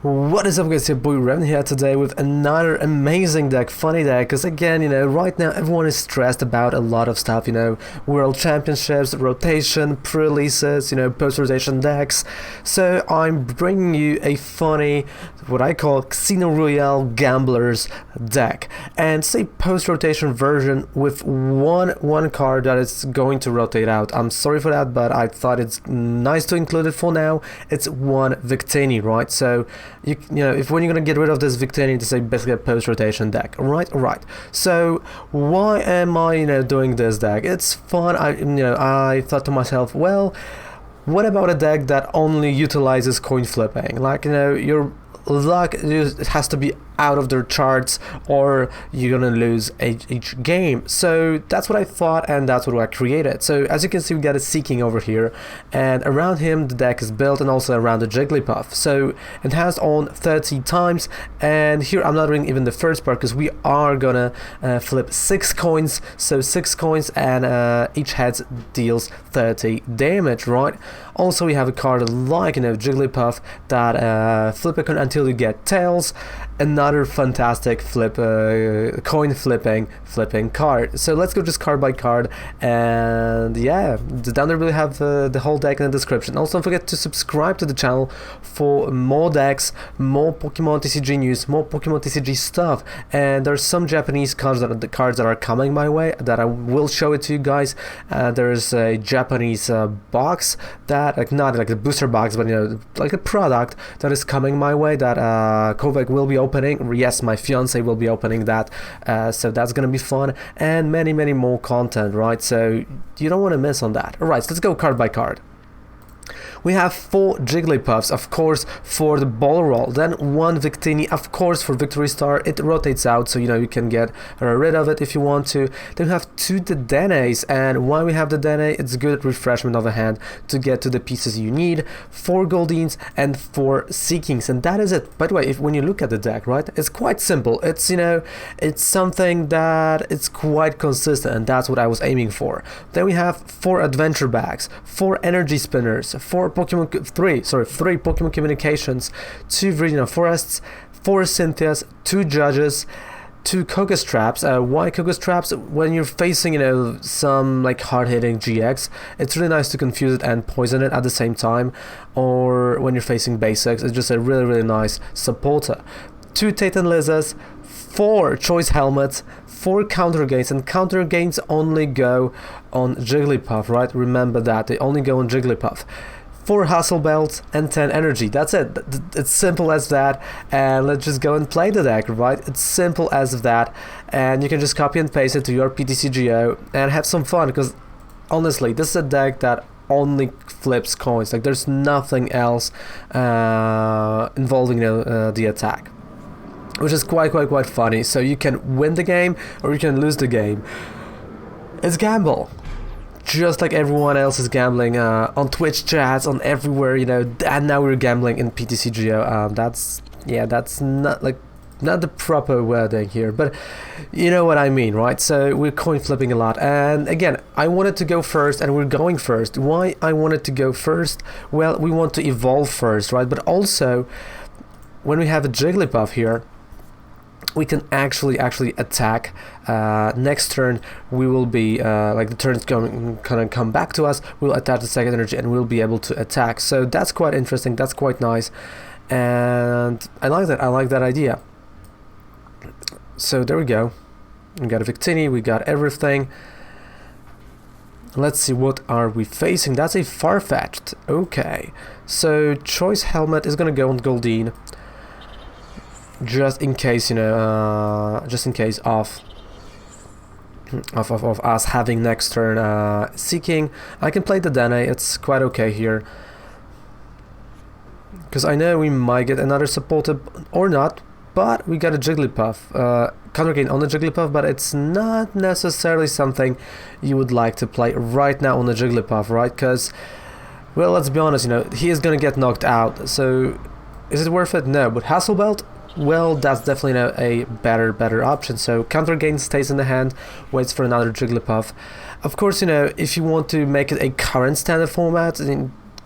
What is up guys, your boy Revan here today with another amazing deck, funny deck, because again, right now everyone is stressed about a lot of stuff, World Championships, rotation, pre-releases, post-rotation decks, so I'm bringing you a funny, what I call Casino Royale Gamblers deck, and it's a post-rotation version with one card that is going to rotate out. I'm sorry for that, but I thought it's nice to include it for now. It's one Victini, right? So if when you're gonna get rid of this Victini, it's basically a post-rotation deck, alright. So why am I doing this deck? It's fun. I thought to myself, well, what about a deck that only utilizes coin flipping? Like your luck it has to be out of their charts or you're gonna lose each game. So that's what I thought, and that's what I created. So as you can see, we got a Seaking over here, and around him the deck is built, and also around the Jigglypuff. So it has on 30 times, and here I'm not doing even the first part because we are gonna flip 6 coins. So 6 coins, and each head deals 30 damage, right? Also we have a card like Jigglypuff that flip a coin until you get tails. Another fantastic coin flipping card. So let's go just card by card, and yeah, down there we have the whole deck in the description. Also don't forget to subscribe to the channel for more decks, more Pokemon TCG news, more Pokemon TCG stuff, and there's some Japanese cards that are coming my way that I will show it to you guys. There's a Japanese box that not like a booster box, but like a product that is coming my way that Koga will be opening. Yes, my fiance will be opening that, so that's gonna be fun, and many more content, right? So you don't want to miss on that. Alright, so let's go card by card. We have 4 Jigglypuffs, of course, for the ball roll. Then 1 Victini, of course, for Victory Star. It rotates out, so you can get rid of it if you want to. Then we have 2 Dedennes, and why we have Dedenne? It's good refreshment of the hand to get to the pieces you need. 4 Goldeens and 4 Seakings, and that is it. By the way, when you look at the deck, right, it's quite simple. It's it's something that it's quite consistent, and that's what I was aiming for. Then we have 4 Adventure Bags, 4 Energy Spinners, 3 Pokémon Communications, 2 Viridian Forests, 4 Cynthias, 2 Judges, 2 Koga Traps. Why Koga Traps? When you're facing some like hard-hitting GX, it's really nice to confuse it and poison it at the same time, or when you're facing basics, it's just a really nice supporter. 2 Tate Liza's, 4 Choice Helmets, 4 Counter Gains, and Counter Gains only go on Jigglypuff, right? Remember that, they only go on Jigglypuff. 4 Hustle Belts and 10 Energy. That's it. It's simple as that, and let's just go and play the deck, right? It's simple as that, and you can just copy and paste it to your PTCGO and have some fun, because honestly, this is a deck that only flips coins. Like there's nothing else involving the attack, which is quite funny. So you can win the game or you can lose the game. It's gamble, just like everyone else is gambling on Twitch chats, on everywhere, and now we're gambling in PTCGO. That's not the proper wording here, but you know what I mean, right? So we're coin flipping a lot, and again, I wanted to go first, and we're going first. Why I wanted to go first? Well, we want to evolve first, right? But also, when we have a Jigglypuff here, we can actually attack. Next turn we will be like the turn's gonna come back to us, we'll attach the second energy and we'll be able to attack. So that's quite interesting, that's quite nice, and I like that idea. So there we go, we got a Victini, we got everything. Let's see, what are we facing? That's a Farfetch'd. Okay, so Choice Helmet is gonna go on Goldeen, just in case, of us having next turn Seaking. I can play the Dedenne, it's quite okay here, because I know we might get another supporter or not, but we got a Jigglypuff, counter gain on the Jigglypuff, but it's not necessarily something you would like to play right now on the Jigglypuff, right? Because, well, let's be honest, he is gonna get knocked out, so is it worth it? No. But Hustle Belt, well, that's definitely a better option. So counter gain stays in the hand, waits for another Jigglypuff. Of course, if you want to make it a current standard format,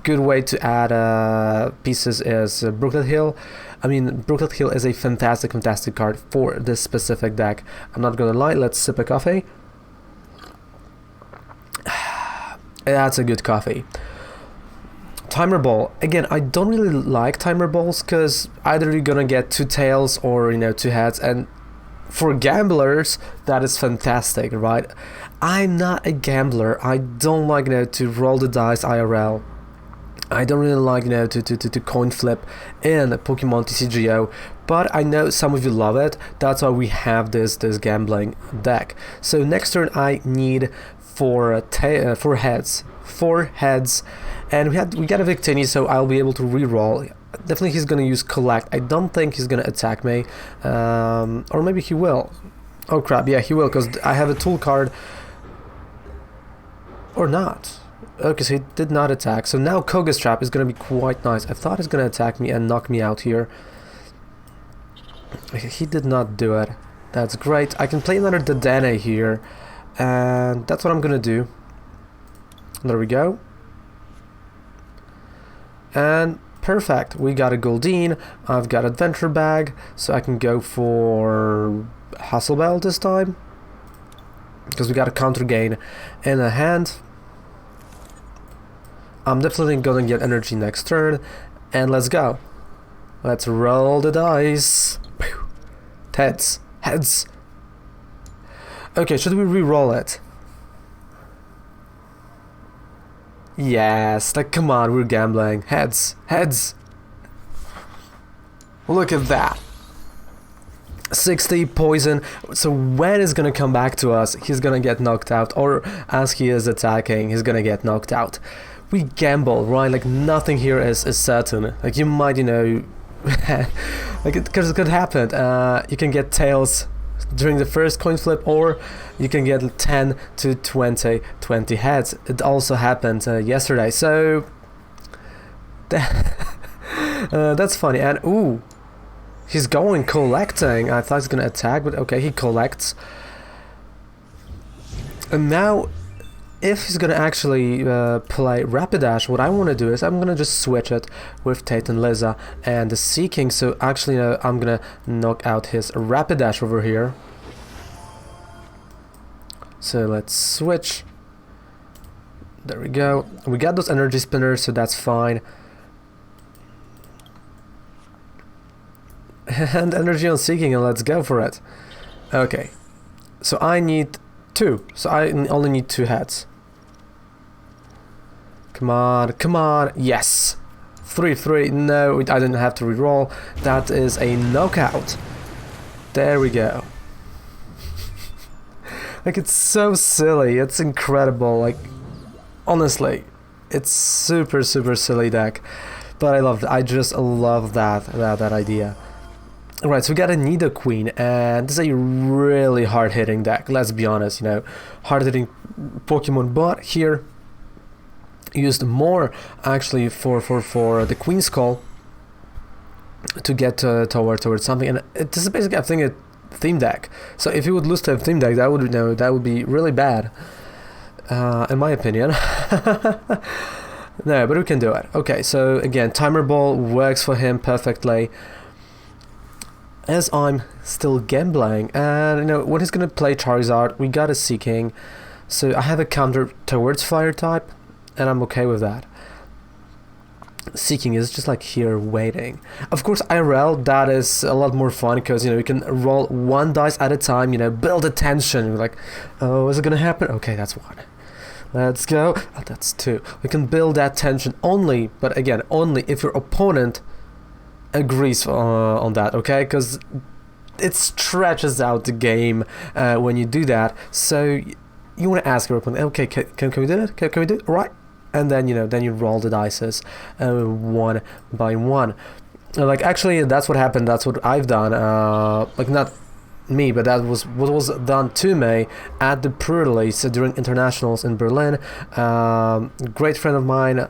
good way to add pieces is Brooklet Hill. I mean, Brooklet Hill is a fantastic card for this specific deck. I'm not gonna lie, let's sip a coffee. That's a good coffee. Timer Ball. Again, I don't really like Timer Balls because either you're gonna get 2 tails or, you know, 2 heads, and for gamblers, that is fantastic, right? I'm not a gambler. I don't like, you know, to roll the dice IRL. I don't really like, you know, to coin flip in Pokemon TCGO, but I know some of you love it. That's why we have this gambling deck. So next turn I need 4 heads, and we got a Victini, so I'll be able to re-roll. Definitely he's gonna use collect. I don't think he's gonna attack me, or maybe he will. Oh crap, yeah, he will, because I have a tool card, or not. Okay, so he did not attack. So now Koga's trap is gonna be quite nice. I thought he's gonna attack me and knock me out here. He did not do it. That's great. I can play another Dedenne here, and that's what I'm gonna do. There we go. And perfect. We got a Goldeen. I've got Adventure Bag, so I can go for Hustle Belt this time, because we got a counter gain in a hand. I'm definitely gonna get energy next turn, and let's go. Let's roll the dice. Heads. Okay, should we re-roll it? Yes, like come on, we're gambling. Heads. Look at that. 60 poison. So when it's gonna come back to us, he's gonna get knocked out, or as he is attacking, he's gonna get knocked out. We gamble, right? Like nothing here is certain. Like you might, you know, like it could happen. You can get tails during the first coin flip, or you can get 10 to 20 heads. It also happened yesterday, so that's funny. And ooh, he's going collecting. I thought he's gonna attack, but okay, he collects. And now, if he's gonna actually play Rapidash, what I want to do is I'm gonna just switch it with Tate Liza and the Seaking. So actually, I'm gonna knock out his Rapidash over here. So let's switch. There we go. We got those energy spinners, so that's fine. And energy on Seaking, and let's go for it. Okay. So I need 2. So I only need 2 heads. Come on. Yes. 3-3. No, I didn't have to reroll. That is a knockout. There we go. Like, it's so silly. It's incredible. Like, honestly, it's super silly deck. But I love it. I just love that idea. Alright, so we got a Nidoqueen, and this is a really hard-hitting deck. Let's be honest, you know, hard-hitting Pokemon, but here used more actually for the Queen Skull to get towards something, and this is basically, I think, a theme deck. So if you would lose to a theme deck, that would, you know, that would be really bad, in my opinion. No, but we can do it. Okay, so again, Timer Ball works for him perfectly. As I'm still gambling, and you know, when he's gonna play Charizard, we got a Seaking, so I have a counter towards Fire type, and I'm okay with that. Seaking is just like here waiting. Of course, IRL, that is a lot more fun because, you know, you can roll 1 dice at a time, you know, build a tension. You're like, oh, is it gonna happen? Okay, that's 1. Let's go. Oh, that's 2. We can build that tension only, but again, only if your opponent agrees on that, okay? Because it stretches out the game when you do that. So you want to ask your opponent, okay, can we do it? Can we do it? All right. And then, you know, then you roll the dices 1 by 1. Like, actually, that's what happened. That's what I've done. Like, not me, but that was what was done to me at the pre-release during internationals in Berlin. Great friend of mine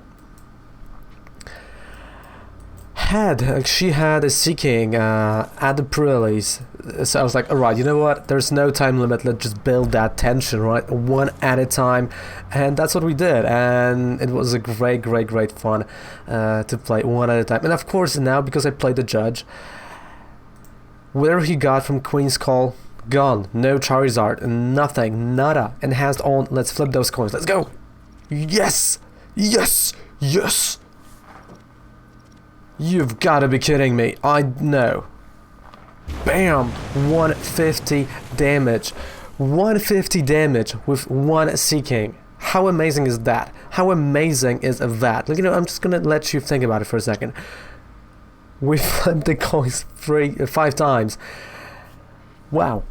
she had a Seaking at the pre-release So I was like, alright, you know what, there's no time limit, let's just build that tension, right, one at a time. And that's what we did, and it was a great fun to play one at a time. And of course now, because I played the Judge, whatever he got from Queen's Call, gone. No Charizard, nothing, nada. Enhanced on, let's flip those coins, let's go. Yes, yes, yes. You've got to be kidding me. I know. Bam! 150 damage. 150 damage with one Seaking. How amazing is that? How amazing is that? Like, you know, I'm just gonna let you think about it for a second. We flipped the coins 5 times. Wow.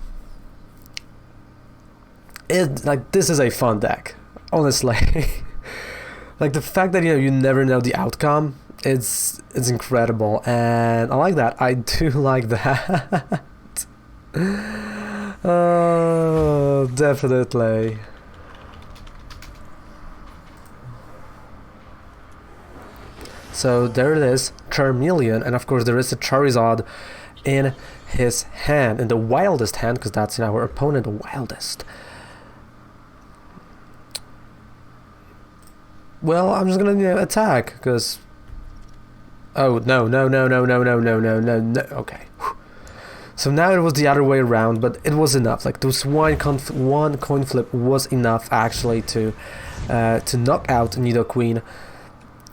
Like, this is a fun deck. Honestly. Like, the fact that, you know, you never know the outcome, it's incredible, and I like that. I do like that. Oh, definitely. So there it is, Charmeleon, and of course there is a Charizard in his hand, in the wildest hand, because that's, you know, our opponent, the wildest. Well, I'm just gonna, you know, attack, because... Oh, no, okay. So now it was the other way around, but it was enough. Like, those one coin flip was enough, actually, to knock out Nidoqueen.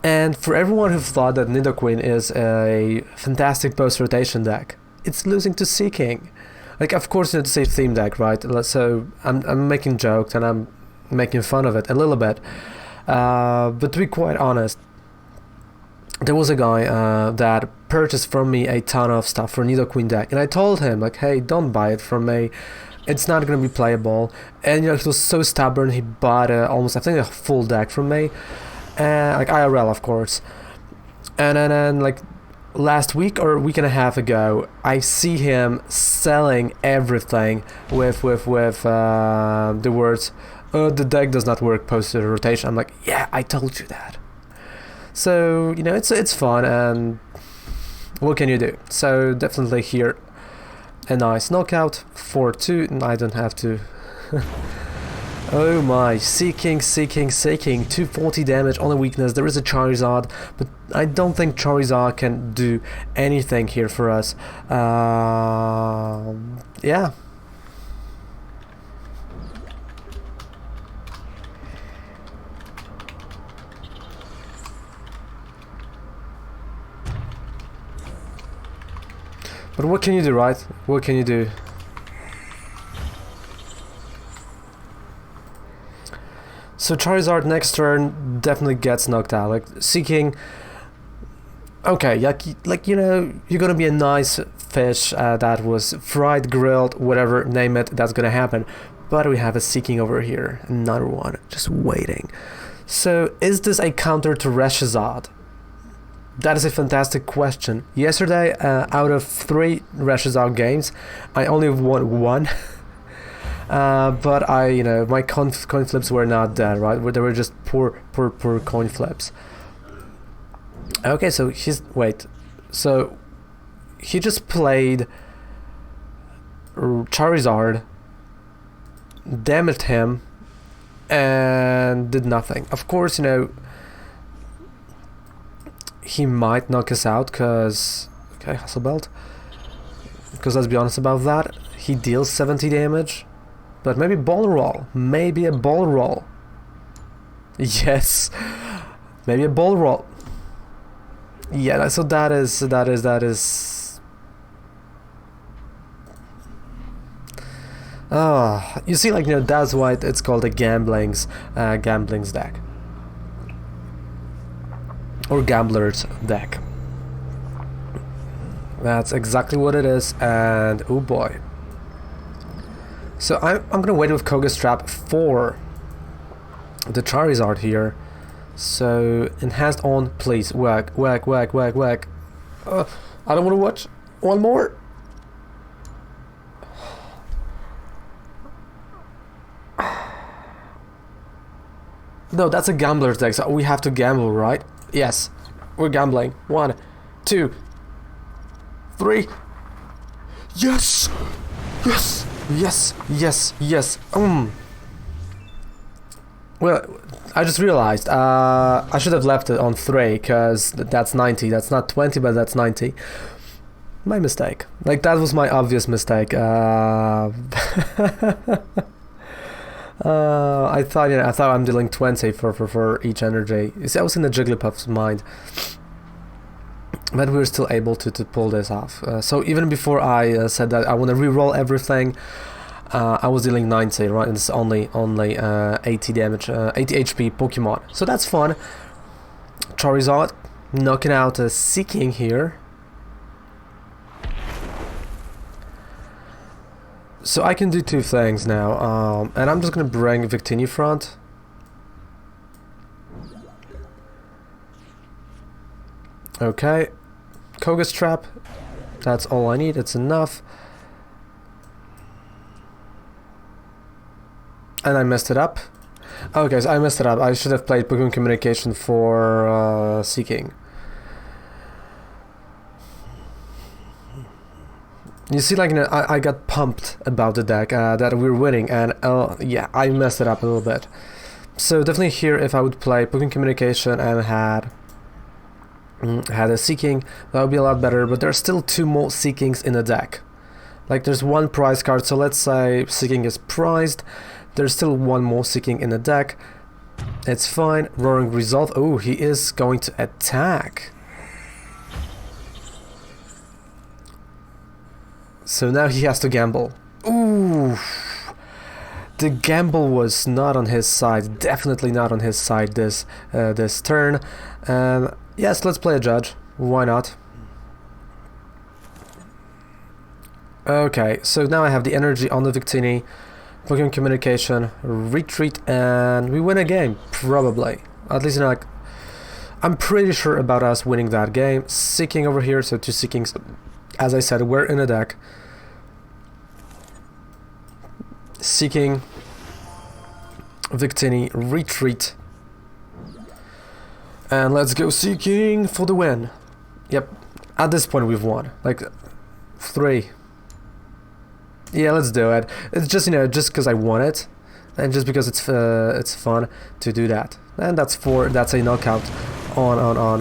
And for everyone who thought that Nidoqueen is a fantastic post-rotation deck, it's losing to Seaking. Like, of course, you know, it's a theme deck, right? So I'm making jokes and I'm making fun of it a little bit. But to be quite honest, there was a guy that purchased from me a ton of stuff for Nidoqueen deck, and I told him, like, hey, don't buy it from me, it's not gonna be playable. And, you know, he was so stubborn, he bought almost, I think, a full deck from me, like IRL, of course. And then like last week or a week and a half ago, I see him selling everything with the words, the deck does not work post rotation. I'm like, yeah, I told you that. So, you know, it's fun, and what can you do? So definitely here a nice knockout, 4-2, and I don't have to. Oh my, Seaking, 240 damage on a weakness. There is a Charizard, but I don't think Charizard can do anything here for us. Yeah. But what can you do, right? What can you do? So Charizard next turn definitely gets knocked out. Like, Seaking, okay, like, you know, you're gonna be a nice fish that was fried, grilled, whatever, name it, that's gonna happen. But we have a Seaking over here, another one, just waiting. So is this a counter to Reshizard? That is a fantastic question. Yesterday, out of 3 Reshizard games, I only won 1. But you know, my coin flips were not that, right? They were just poor coin flips. Okay, so so he just played Charizard, damaged him, and did nothing. Of course, you know, he might knock us out, because, okay, Hustle Belt, because let's be honest about that, he deals 70 damage. But maybe ball roll. Maybe a ball roll. Yes. Maybe a ball roll. Yeah, so that is. Oh, you see, like, you know, that's why it's called a gambling's deck. Or gambler's deck. That's exactly what it is, and oh boy. So I'm gonna wait with Koga's trap for the Charizard here. So enhanced on, please. Whack. I don't want to watch one more. No, that's a gambler's deck, so we have to gamble, right? Yes, we're gambling. 1, 2, 3. Yes! Yes! Yes! Yes! Yes! Well, I just realized I should have left it on 3 because that's 90. That's not 20, but that's 90. My mistake. Like, that was my obvious mistake. I thought, you know, I thought I'm dealing 20 for each energy. You see, I was in the Jigglypuff's mind, but we were still able to pull this off. So even before I said that I want to re-roll everything, I was dealing 90, right? And it's only 80 damage, 80 HP Pokemon. So that's fun. Charizard knocking out a Seaking here. So I can do two things now, and I'm just gonna bring Victini front. Okay, Koga's trap. That's all I need. It's enough. And I messed it up. Okay, so I messed it up. I should have played Pokémon Communication for Seaking. You see, like, you know, I got pumped about the deck, that we were winning, and yeah, I messed it up a little bit. So definitely here, if I would play Pokémon Communication and had a Seaking, that would be a lot better, but there's still 2 more Seakings in the deck. Like, there's 1 prize card, so let's say Seaking is prized, there's still 1 more Seaking in the deck. It's fine. Roaring Resolve. Oh, he is going to attack. So now he has to gamble. Ooh, the gamble was not on his side. Definitely not on his side this turn. Yes, let's play a Judge. Why not? Okay, so now I have the energy on the Victini, Pokémon Communication, retreat, and we win a game, probably. At least, you know, like, I'm pretty sure about us winning that game. Seaking over here, so 2 Seakings. As I said, we're in a deck. Seaking, Victini, retreat. And let's go Seaking for the win. Yep, at this point we've won. Like, 3. Yeah, let's do it. It's just, you know, just because I want it, and just because it's fun to do that. And that's 4. That's a knockout on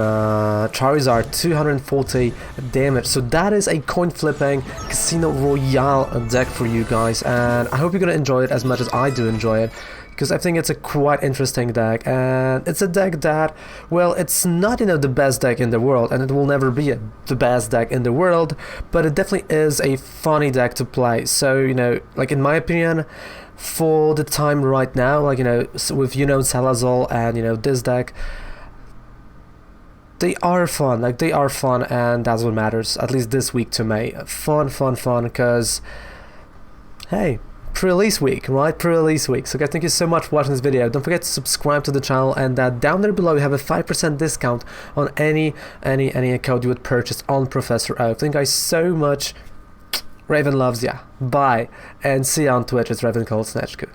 Charizard, 240 damage. So that is a coin flipping Casino Royale deck for you guys, and I hope you're gonna enjoy it as much as I do enjoy it, because I think it's a quite interesting deck, and it's a deck that, well, it's not, you know, the best deck in the world, and it will never be the best deck in the world, but it definitely is a funny deck to play. So, you know, like, in my opinion, for the time right now, like, you know, with, you know, Salazar and, you know, this deck, they are fun. Like, they are fun, and that's what matters, at least this week to me. Fun, because, hey, pre-release week, right? Pre-release week. So guys, thank you so much for watching this video. Don't forget to subscribe to the channel, and down there below you have a 5% discount on any account you would purchase on Professor Oak. Thank you guys so much. Raven loves ya. Bye, and see you on Twitch. It's Raven Cold Snatchku.